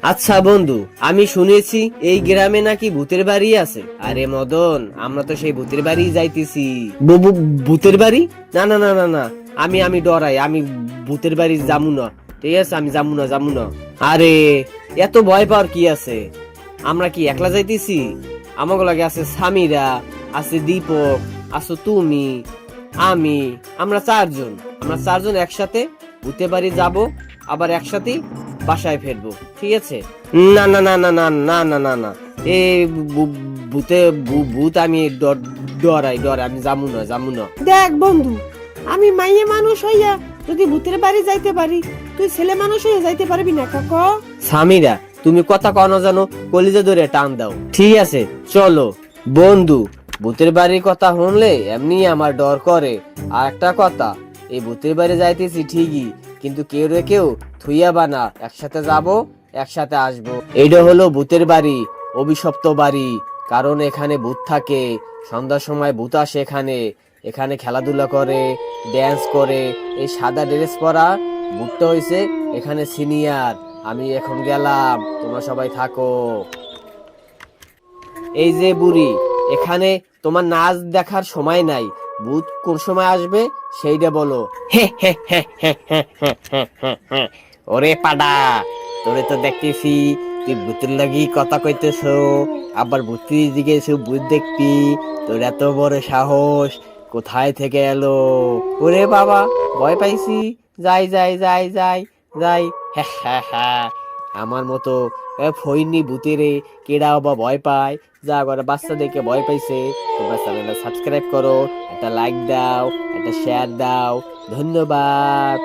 আচ্ছা বন্ধু, আমি শুনেছি এই গ্রামে নাকি ভূতের বাড়ি আছে। আরে মদন, আমরা তো সেই ভূতের বাড়ি যাইতেছি। ভূতের বাড়ি? না না না না না, আমি ডরাই, আমি ভূতের বাড়ি যামু না। ঠিক আছে, আমি যামু না। আরে এত ভয় পাওয়ার কি আছে? আমরা কি একলা যাইতেছি? আমাকে লাগে আছে সামিরা, আছে দীপক, আছো তুমি, আমি, আমরা চারজন একসাথে ভূতের বাড়ি যাব, আবার একসাথে বাসায় ফিরবো। ঠিক আছে? না না না না না না না না না, এ ভূতে ভূত আমি ডরাই, আমি যামু না। দেখ বন্ধু, আমি মাইয়ে মানুষ হইয়া যদি ভূতের বাড়ি যাইতে পারি, তুই ছেলে মানুষ হইয়া যাইতে পারবি না কাকা? সামিরা, তুমি কথা কনো জানো, কলিজা ধরে টান দাও। ঠিক আছে, চলো বন্ধু। ভূতের বাড়ির কথা শুনলে এমনি আমার ডর করে। আর একটা কথা, এই ভূতের বাড়ি যাইতেছি ঠিকই, কিন্তু কেউ রে কেউ থুইয়া বানা, একসাথে যাব, একসাথে আসবো। এইটা হলো ভূতের বাড়ি, অভিশপ্ত বাড়ি। কারণ এখানে ভূত থাকে, সন্ধ্যার সময় ভূত আসে এখানে। এখানে খেলাধুলা করে, ড্যান্স করে। এই সাদা ড্রেস পরা ভূতটা হইছে এখানে সিনিয়র। আমি এখন গেলাম, তোমরা সবাই থাকো। এই যে বুড়ি, এখানে তোমার নাচ দেখার সময় নাই। ভূত কোন সময় আসবে সেইটা বলো। হে হে হে হে হে হে হে হে হে। ওরে পাডা, তোরে তো দেখতেছি তুই ভূতের লাগি কথা কইতেছ, আবার ভূতের দিকে এসে ভূত দেখবি। তোর এত বড় সাহস কোথায় থেকে এলো? ওরে বাবা, ভয় পাইছি। যাই। হ্যাঁ হ্যাঁ হ্যাঁ, আমার মতো ফইনি ভূতেরে কেডাও বা ভয় পায়? যা করে বাচ্চাদেরকে ভয় পাইছে। তোমরা চ্যানেলটা সাবস্ক্রাইব করো, একটা লাইক দাও, একটা শেয়ার দাও। ধন্যবাদ।